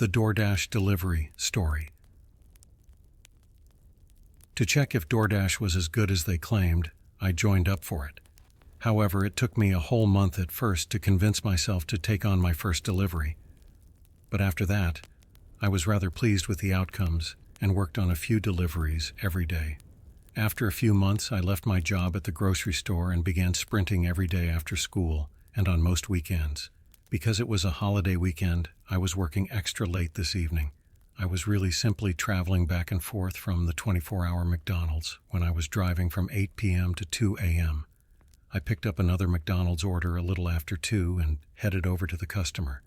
The DoorDash delivery story. To check if DoorDash was as good as they claimed, I joined up for it. However, it took me a whole month at first to convince myself to take on my first delivery. But after that, I was rather pleased with the outcomes and worked on a few deliveries every day. After a few months, I left my job at the grocery store and began sprinting every day after school and on most weekends. Because it was a holiday weekend, I was working extra late this evening. I was really simply traveling back and forth from the 24-hour McDonald's when I was driving from 8 p.m. to 2 a.m. I picked up another McDonald's order a little after 2 and headed over to the customer.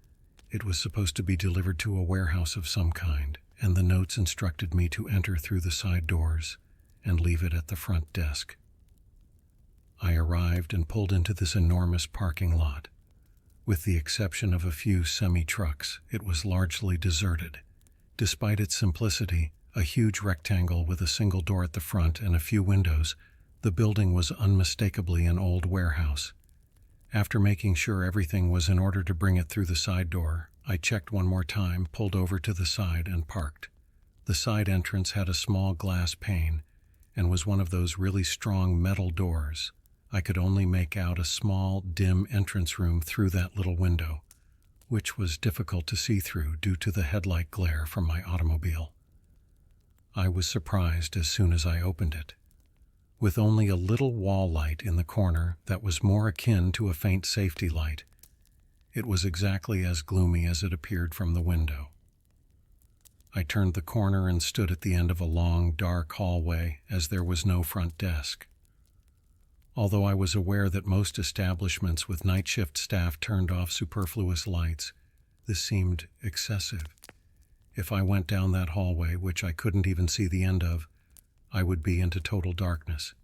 It was supposed to be delivered to a warehouse of some kind, and the notes instructed me to enter through the side doors and leave it at the front desk. I arrived and pulled into this enormous parking lot. With the exception of a few semi-trucks, it was largely deserted. Despite its simplicity, a huge rectangle with a single door at the front and a few windows, the building was unmistakably an old warehouse. After making sure everything was in order to bring it through the side door, I checked one more time, pulled over to the side, and parked. The side entrance had a small glass pane and was one of those really strong metal doors. I could only make out a small, dim entrance room through that little window, which was difficult to see through due to the headlight glare from my automobile. I was surprised as soon as I opened it. With only a little wall light in the corner that was more akin to a faint safety light, it was exactly as gloomy as it appeared from the window. I turned the corner and stood at the end of a long, dark hallway as there was no front desk. Although I was aware that most establishments with night shift staff turned off superfluous lights, this seemed excessive. If I went down that hallway, which I couldn't even see the end of, I would be into total darkness.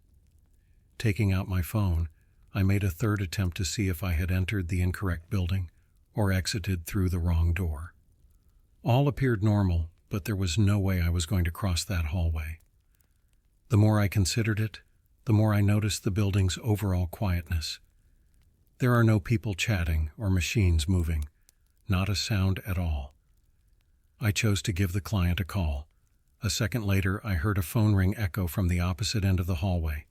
Taking out my phone, I made a third attempt to see if I had entered the incorrect building or exited through the wrong door. All appeared normal, but there was no way I was going to cross that hallway. The more I considered it, the more I noticed the building's overall quietness. There are no people chatting or machines moving, not a sound at all. I chose to give the client a call. A second later, I heard a phone ring echo from the opposite end of the hallway.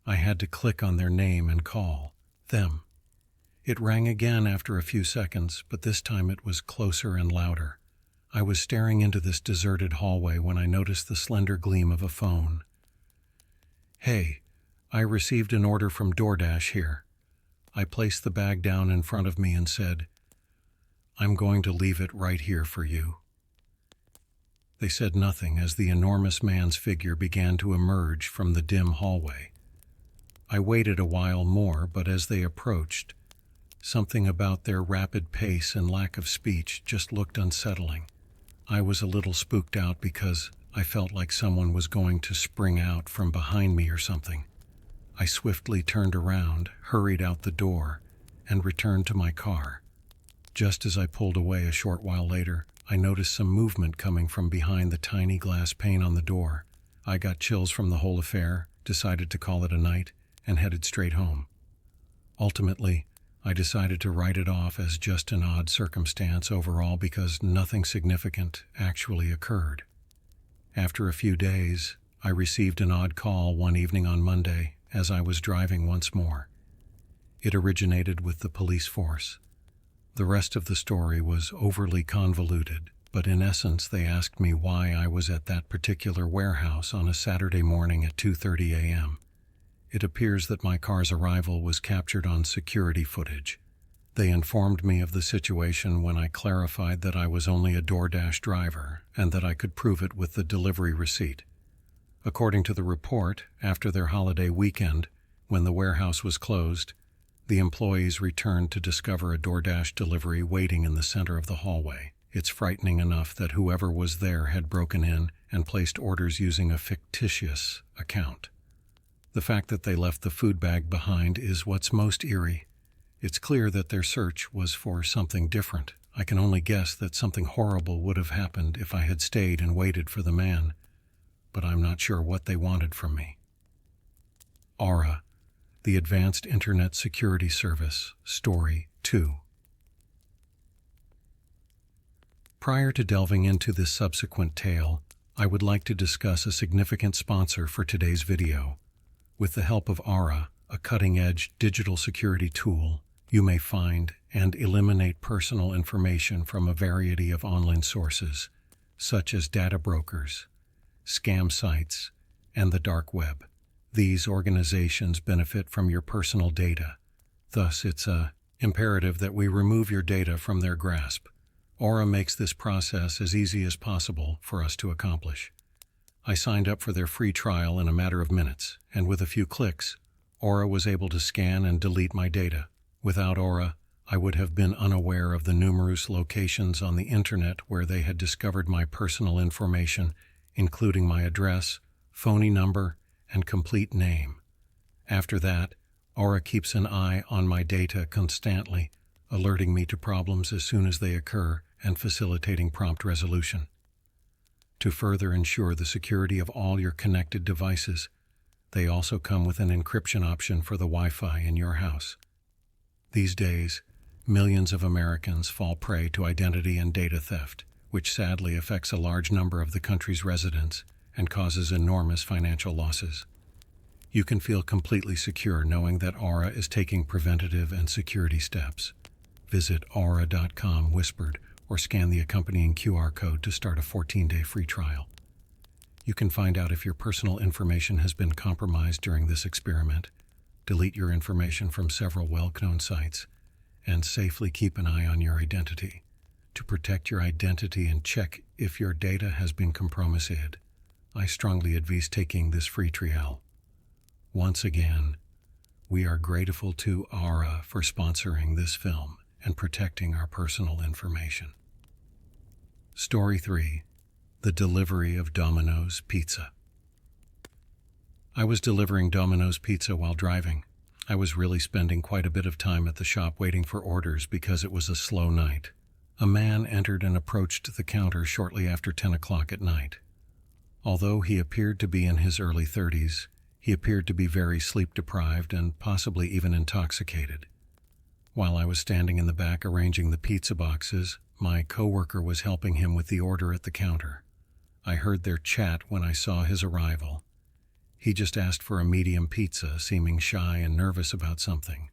I had to click on their name and call them. It rang again after a few seconds, but this time it was closer and louder. I was staring into this deserted hallway when I noticed the slender gleam of a phone. "Hey, I received an order from DoorDash here." I placed the bag down in front of me and said, "I'm going to leave it right here for you." They said nothing as the enormous man's figure began to emerge from the dim hallway. I waited a while more, but as they approached, something about their rapid pace and lack of speech just looked unsettling. I was a little spooked out because I felt like someone was going to spring out from behind me or something. I swiftly turned around, hurried out the door, and returned to my car. Just as I pulled away a short while later, I noticed some movement coming from behind the tiny glass pane on the door. I got chills from the whole affair, decided to call it a night, and headed straight home. Ultimately, I decided to write it off as just an odd circumstance overall because nothing significant actually occurred. After a few days, I received an odd call one evening on Monday as I was driving once more. It originated with the police force. The rest of the story was overly convoluted, but in essence they asked me why I was at that particular warehouse on a Saturday morning at 2:30 a.m. It appears that my car's arrival was captured on security footage. They informed me of the situation when I clarified that I was only a DoorDash driver and that I could prove it with the delivery receipt. According to the report, after their holiday weekend, when the warehouse was closed, the employees returned to discover a DoorDash delivery waiting in the center of the hallway. It's frightening enough that whoever was there had broken in and placed orders using a fictitious account. The fact that they left the food bag behind is what's most eerie. It's clear that their search was for something different. I can only guess that something horrible would have happened if I had stayed and waited for the man, but I'm not sure what they wanted from me. Aura, the Advanced Internet Security Service, Story 2. Prior to delving into this subsequent tale, I would like to discuss a significant sponsor for today's video. With the help of Aura, a cutting-edge digital security tool, you may find and eliminate personal information from a variety of online sources, such as data brokers, scam sites, and the dark web. These organizations benefit from your personal data. Thus, it's imperative that we remove your data from their grasp. Aura makes this process as easy as possible for us to accomplish. I signed up for their free trial in a matter of minutes, and with a few clicks, Aura was able to scan and delete my data. Without Aura, I would have been unaware of the numerous locations on the internet where they had discovered my personal information, including my address, phone number, and complete name. After that, Aura keeps an eye on my data constantly, alerting me to problems as soon as they occur and facilitating prompt resolution. To further ensure the security of all your connected devices, they also come with an encryption option for the Wi-Fi in your house. These days, millions of Americans fall prey to identity and data theft, which sadly affects a large number of the country's residents and causes enormous financial losses. You can feel completely secure knowing that Aura is taking preventative and security steps. Visit aura.com whispered or scan the accompanying QR code to start a 14-day free trial. You can find out if your personal information has been compromised during this experiment, delete your information from several well-known sites, and safely keep an eye on your identity. To protect your identity and check if your data has been compromised, I strongly advise taking this free trial. Once again, we are grateful to Aura for sponsoring this film and protecting our personal information. Story 3. The Delivery of Domino's Pizza. I was delivering Domino's Pizza while driving. I was really spending quite a bit of time at the shop waiting for orders because it was a slow night. A man entered and approached the counter shortly after 10 o'clock at night. Although he appeared to be in his early 30s, he appeared to be very sleep-deprived and possibly even intoxicated. While I was standing in the back arranging the pizza boxes, my coworker was helping him with the order at the counter. I heard their chat when I saw his arrival. He just asked for a medium pizza, seeming shy and nervous about something.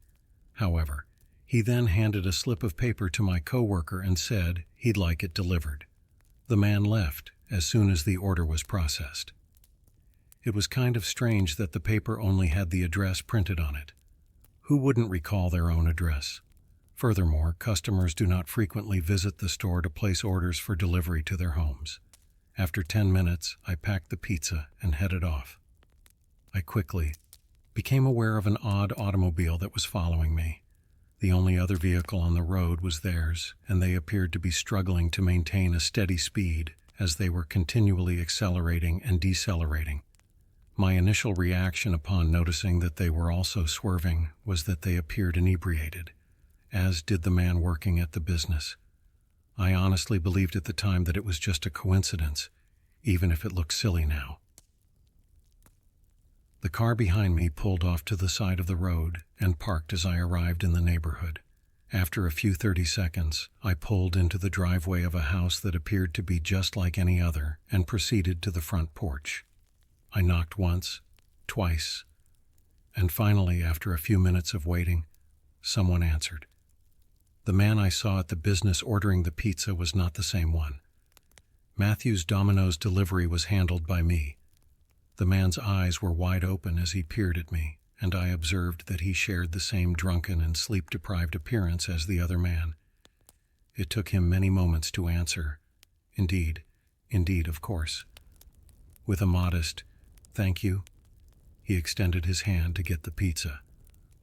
However, he then handed a slip of paper to my coworker and said he'd like it delivered. The man left as soon as the order was processed. It was kind of strange that the paper only had the address printed on it. Who wouldn't recall their own address? Furthermore, customers do not frequently visit the store to place orders for delivery to their homes. After 10 minutes, I packed the pizza and headed off. I quickly became aware of an odd automobile that was following me. The only other vehicle on the road was theirs, and they appeared to be struggling to maintain a steady speed as they were continually accelerating and decelerating. My initial reaction upon noticing that they were also swerving was that they appeared inebriated, as did the man working at the business. I honestly believed at the time that it was just a coincidence, even if it looks silly now. The car behind me pulled off to the side of the road and parked as I arrived in the neighborhood. After a few 30 seconds, I pulled into the driveway of a house that appeared to be just like any other and proceeded to the front porch. I knocked once, twice, and finally, after a few minutes of waiting, someone answered. The man I saw at the business ordering the pizza was not the same one. Matthew's Domino's delivery was handled by me. The man's eyes were wide open as he peered at me, and I observed that he shared the same drunken and sleep-deprived appearance as the other man. It took him many moments to answer. Indeed, of course. With a modest, "Thank you," he extended his hand to get the pizza.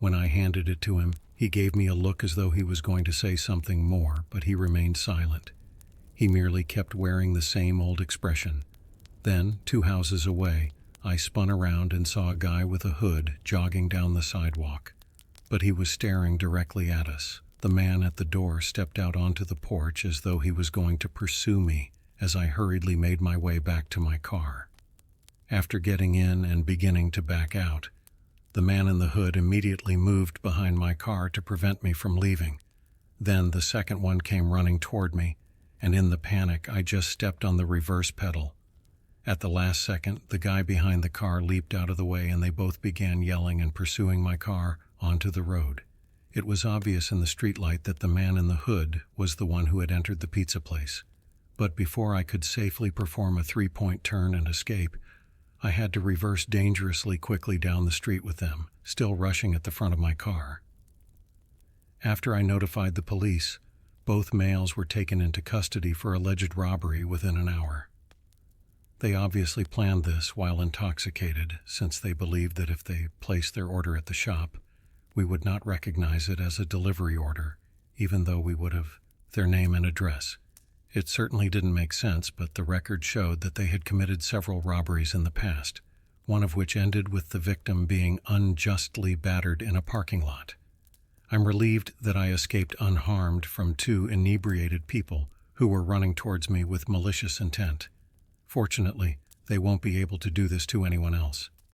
When I handed it to him, he gave me a look as though he was going to say something more, but he remained silent. He merely kept wearing the same old expression. Then, 2 houses away, I spun around and saw a guy with a hood jogging down the sidewalk. But he was staring directly at us. The man at the door stepped out onto the porch as though he was going to pursue me as I hurriedly made my way back to my car. After getting in and beginning to back out, the man in the hood immediately moved behind my car to prevent me from leaving. Then the second one came running toward me. and in the panic, I just stepped on the reverse pedal. At the last second, the guy behind the car leaped out of the way and they both began yelling and pursuing my car onto the road. It was obvious in the streetlight that the man in the hood was the one who had entered the pizza place. But before I could safely perform a 3-point turn and escape, I had to reverse dangerously quickly down the street with them, still rushing at the front of my car. After I notified the police, both males were taken into custody for alleged robbery within an hour. They obviously planned this while intoxicated, since they believed that if they placed their order at the shop, we would not recognize it as a delivery order, even though we would have their name and address. It certainly didn't make sense, but the record showed that they had committed several robberies in the past, one of which ended with the victim being unjustly battered in a parking lot. I'm relieved that I escaped unharmed from 2 inebriated people who were running towards me with malicious intent. Fortunately, they won't be able to do this to anyone else.